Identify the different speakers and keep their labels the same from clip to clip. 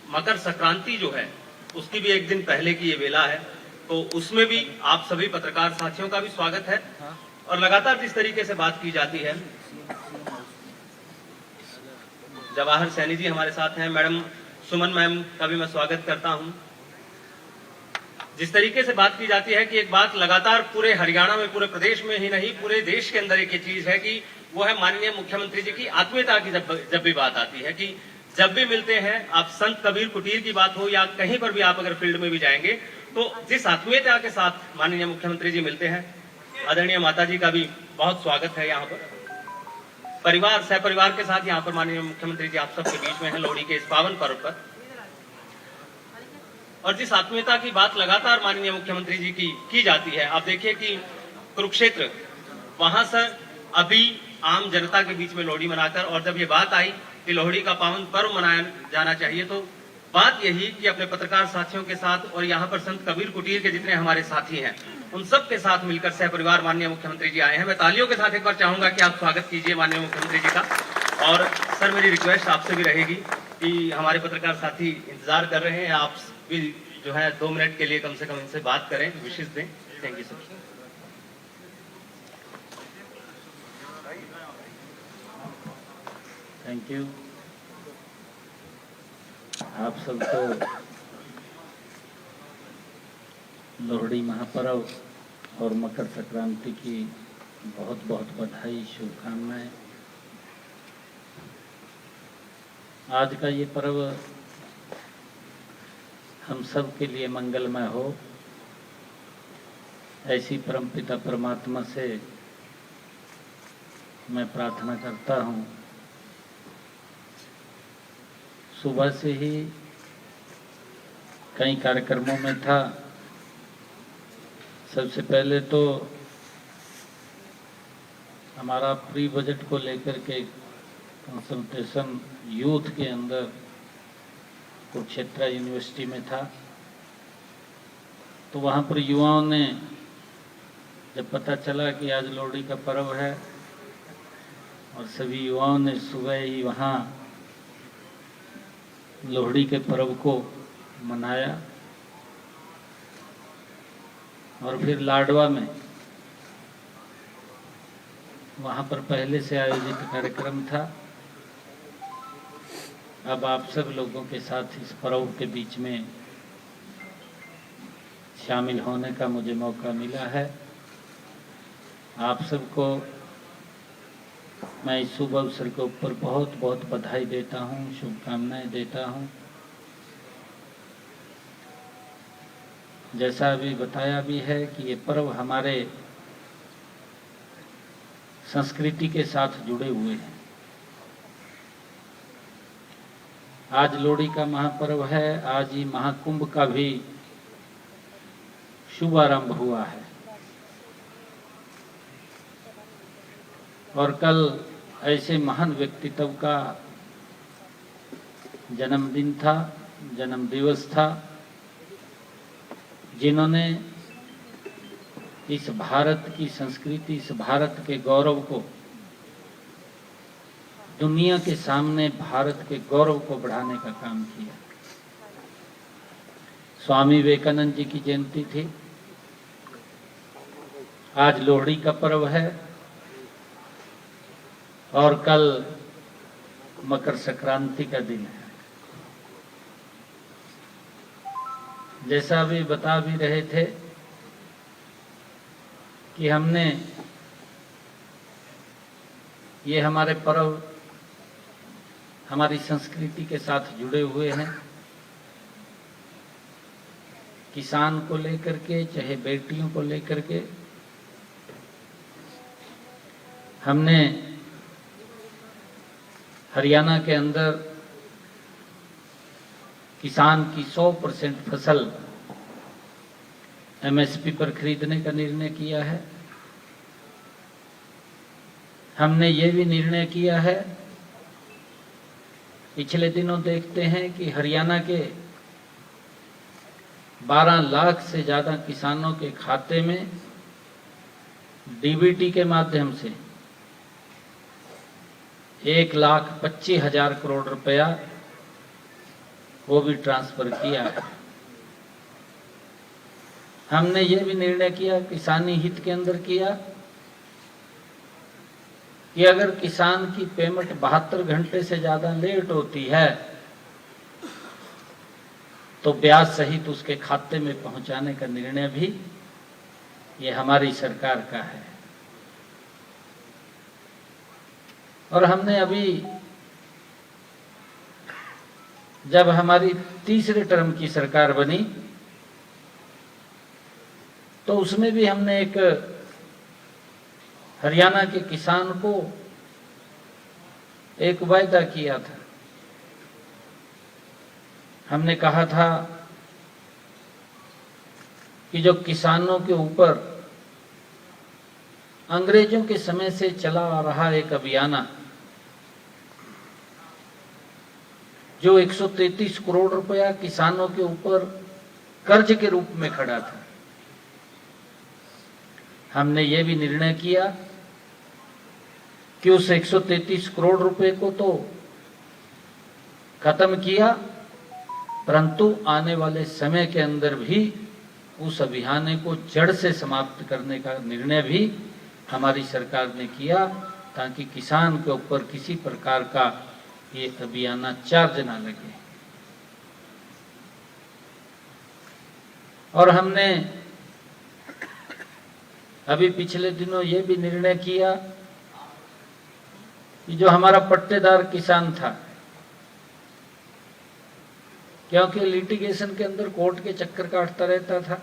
Speaker 1: मकर संक्रांति जो है उसकी भी एक दिन पहले की ये वेला है, तो उसमें भी आप सभी पत्रकार साथियों का भी स्वागत है। और लगातार जिस तरीके से बात की जाती है, जवाहर सैनी जी हमारे साथ हैं, मैडम सुमन मैम का भी मैं स्वागत करता हूं। जिस तरीके से बात की जाती है कि एक बात लगातार पूरे हरियाणा में, पूरे प्रदेश में ही नहीं, पूरे देश के अंदर एक ये चीज है कि वो है माननीय मुख्यमंत्री जी की आत्मीयता की जब भी बात आती है, कि जब भी मिलते हैं, आप संत कबीर कुटीर की बात हो या कहीं पर भी आप अगर फील्ड में भी जाएंगे, तो जिस आत्मीयता के साथ माननीय मुख्यमंत्री जी मिलते हैं, आदरणीय माता जी का भी बहुत स्वागत है। यहाँ पर परिवार सह परिवार के साथ यहाँ पर माननीय मुख्यमंत्री जी आप सबके बीच में है लोहड़ी के इस पावन पर्व पर। और जिस आत्मीयता की बात लगातार माननीय मुख्यमंत्री जी की जाती है, आप देखिए कि कुरुक्षेत्र वहां से अभी आम जनता के बीच में लोहड़ी मनाकर, और जब ये बात आई कि लोहड़ी का पावन पर्व मनाया जाना चाहिए, तो बात यही कि अपने पत्रकार साथियों के साथ और यहाँ पर संत कबीर कुटीर के जितने हमारे साथी हैं उन सब के साथ मिलकर सह परिवार माननीय मुख्यमंत्री जी आए हैं। मैं तालियों के साथ एक बार चाहूंगा कि आप स्वागत कीजिए माननीय मुख्यमंत्री जी का। और सर, मेरी रिक्वेस्ट आपसे भी रहेगी कि हमारे पत्रकार साथी इंतजार कर रहे हैं, आप भी जो है 2 मिनट के लिए कम से कम इनसे बात करें, विशेष दें। Thank you sir.
Speaker 2: Thank you. आप सबको लोहड़ी महापर्व और मकर संक्रांति की बहुत बहुत बधाई, शुभकामनाएं। आज का ये पर्व हम सब के लिए मंगलमय हो, ऐसी परमपिता परमात्मा से मैं प्रार्थना करता हूँ। सुबह से ही कई कार्यक्रमों में था। सबसे पहले तो हमारा प्री बजट को लेकर के कंसल्टेशन यूथ के अंदर कुरुक्षेत्र यूनिवर्सिटी में था, तो वहाँ पर युवाओं ने जब पता चला कि आज लोहड़ी का पर्व है, और सभी युवाओं ने सुबह ही वहाँ लोहड़ी के पर्व को मनाया। और फिर लाडवा में वहाँ पर पहले से आयोजित कार्यक्रम था। अब आप सब लोगों के साथ इस पर्व के बीच में शामिल होने का मुझे मौका मिला है। आप सबको मैं इस शुभ अवसर के ऊपर बहुत बहुत बधाई देता हूँ, शुभकामनाएं देता हूँ। जैसा अभी बताया भी है कि ये पर्व हमारे संस्कृति के साथ जुड़े हुए हैं। आज लोहड़ी का महापर्व है, आज ही महाकुंभ का भी शुभारंभ हुआ है, और कल ऐसे महान व्यक्तित्व का जन्मदिन था, जन्म दिवस था, जिन्होंने इस भारत की संस्कृति, इस भारत के गौरव को दुनिया के सामने, भारत के गौरव को बढ़ाने का काम किया। स्वामी विवेकानंद जी की जयंती थी, आज लोहड़ी का पर्व है, और कल मकर संक्रांति का दिन है। जैसा अभी बता भी रहे थे कि हमने ये हमारे पर्व हमारी संस्कृति के साथ जुड़े हुए हैं। किसान को लेकर के, चाहे बेटियों को लेकर के, हमने हरियाणा के अंदर किसान की 100% फसल एमएसपी पर खरीदने का निर्णय किया है। हमने ये भी निर्णय किया है, पिछले दिनों देखते हैं कि हरियाणा के 12 लाख से ज्यादा किसानों के खाते में डीबीटी के माध्यम से 1,25,000 करोड़ रुपया वो भी ट्रांसफर किया है। हमने ये भी निर्णय किया, किसानी हित के अंदर किया, कि अगर किसान की पेमेंट 72 घंटे से ज्यादा लेट होती है तो ब्याज सहित उसके खाते में पहुंचाने का निर्णय भी ये हमारी सरकार का है। और हमने अभी जब हमारी तीसरे टर्म की सरकार बनी तो उसमें भी हमने एक हरियाणा के किसान को एक वायदा किया था। हमने कहा था कि जो किसानों के ऊपर अंग्रेजों के समय से चला आ रहा एक अभियान जो 133 करोड़ रुपया किसानों के ऊपर कर्ज के रूप में खड़ा था, हमने ये भी निर्णय किया कि उस 133 करोड़ रुपए को तो खत्म किया, परंतु आने वाले समय के अंदर भी उस अभियान को जड़ से समाप्त करने का निर्णय भी हमारी सरकार ने किया, ताकि किसान के ऊपर किसी प्रकार का ये अभियान चार्ज ना लगे। और हमने अभी पिछले दिनों ये भी निर्णय किया कि जो हमारा पट्टेदार किसान था, क्योंकि लिटिगेशन के अंदर कोर्ट के चक्कर काटता रहता था,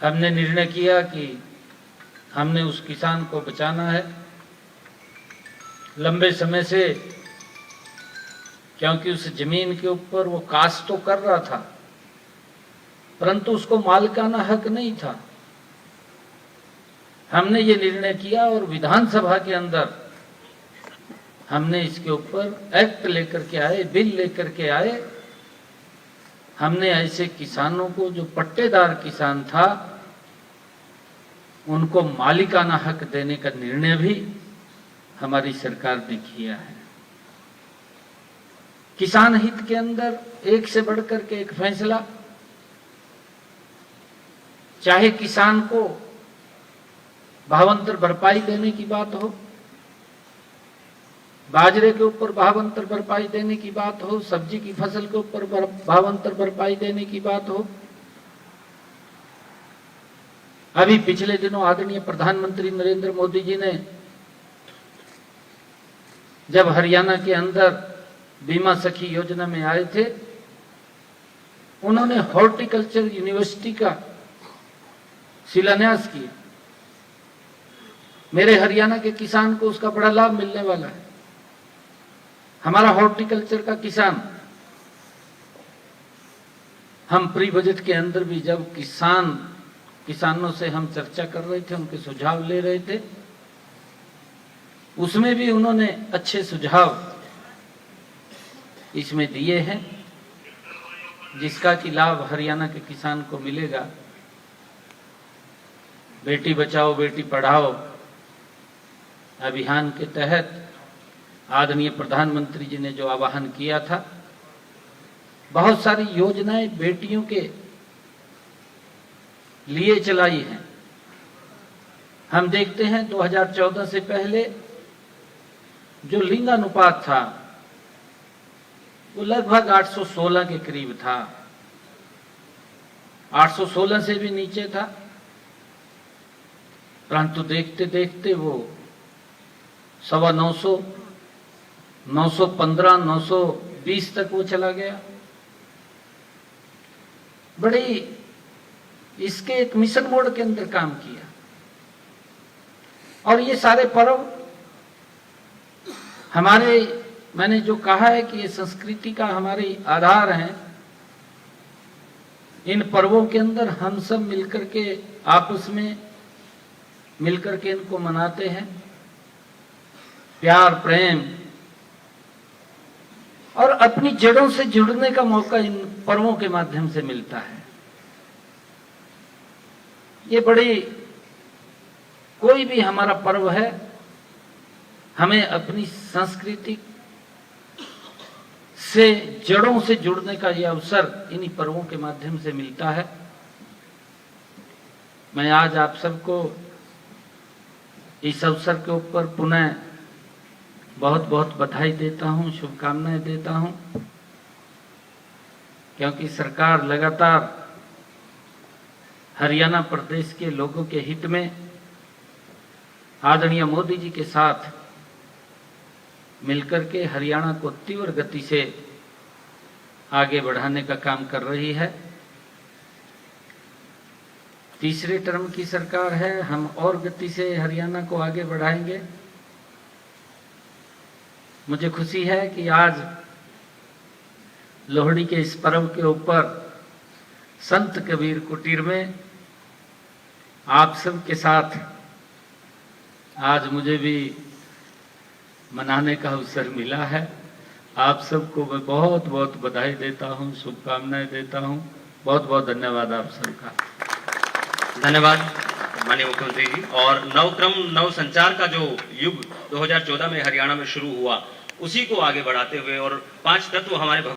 Speaker 2: हमने निर्णय किया कि हमने उस किसान को बचाना है। लंबे समय से, क्योंकि उस जमीन के ऊपर वो काश्त तो कर रहा था परंतु उसको मालिकाना हक नहीं था। हमने ये निर्णय किया और विधानसभा के अंदर हमने इसके ऊपर एक्ट लेकर के आए, बिल लेकर के आए। हमने ऐसे किसानों को, जो पट्टेदार किसान था, उनको मालिकाना हक देने का निर्णय भी हमारी सरकार ने किया है। किसान हित के अंदर एक से बढ़कर के एक फैसला, चाहे किसान को भावांतर भरपाई देने की बात हो, बाजरे के ऊपर भावांतर भरपाई देने की बात हो, सब्जी की फसल के ऊपर भावांतर भरपाई देने की बात हो। अभी पिछले दिनों आदरणीय प्रधानमंत्री नरेंद्र मोदी जी ने जब हरियाणा के अंदर बीमा सखी योजना में आए थे, उन्होंने हॉर्टिकल्चर यूनिवर्सिटी का शिलान्यास किया। मेरे हरियाणा के किसान को उसका बड़ा लाभ मिलने वाला है। हमारा हॉर्टिकल्चर का किसान, हम प्री बजट के अंदर भी जब किसानों से हम चर्चा कर रहे थे, उनके सुझाव ले रहे थे, उसमें भी उन्होंने अच्छे सुझाव इसमें दिए हैं, जिसका कि लाभ हरियाणा के किसान को मिलेगा। बेटी बचाओ बेटी पढ़ाओ अभियान के तहत आदरणीय प्रधानमंत्री जी ने जो आह्वान किया था, बहुत सारी योजनाएं बेटियों के लिए चलाई हैं। हम देखते हैं 2014 से पहले जो लिंगानुपात था वो लगभग 816 के करीब था, 816 से भी नीचे था, परंतु देखते देखते वो 925, 915, 920 तक वो चला गया। बड़ी इसके एक मिशन मोड के अंदर काम किया। और ये सारे पर्व हमारे, मैंने जो कहा है कि ये संस्कृति का हमारे आधार हैं, इन पर्वों के अंदर हम सब मिलकर के आपस में मिलकर के इनको मनाते हैं। प्यार, प्रेम और अपनी जड़ों से जुड़ने का मौका इन पर्वों के माध्यम से मिलता है। ये बड़ी, कोई भी हमारा पर्व है, हमें अपनी सांस्कृतिक से जड़ों से जुड़ने का यह अवसर इन्हीं पर्वों के माध्यम से मिलता है। मैं आज आप सबको इस अवसर के ऊपर पुनः बहुत बहुत बधाई देता हूं, शुभकामनाएं देता हूं, क्योंकि सरकार लगातार हरियाणा प्रदेश के लोगों के हित में आदरणीय मोदी जी के साथ मिलकर के हरियाणा को तीव्र गति से आगे बढ़ाने का काम कर रही है। तीसरे टर्म की सरकार है, हम और गति से हरियाणा को आगे बढ़ाएंगे। मुझे खुशी है कि आज लोहड़ी के इस पर्व के ऊपर संत कबीर कुटीर में आप सब के साथ आज मुझे भी मनाने का अवसर मिला है। आप सबको मैं बहुत बहुत बधाई देता हूं, शुभकामनाएं देता हूं। बहुत बहुत धन्यवाद आप सबका।
Speaker 1: धन्यवाद माननीय मुख्यमंत्री जी। और नवक्रम नव संचार का जो युग 2014 में हरियाणा में शुरू हुआ, उसी को आगे बढ़ाते हुए और 5 तत्व हमारे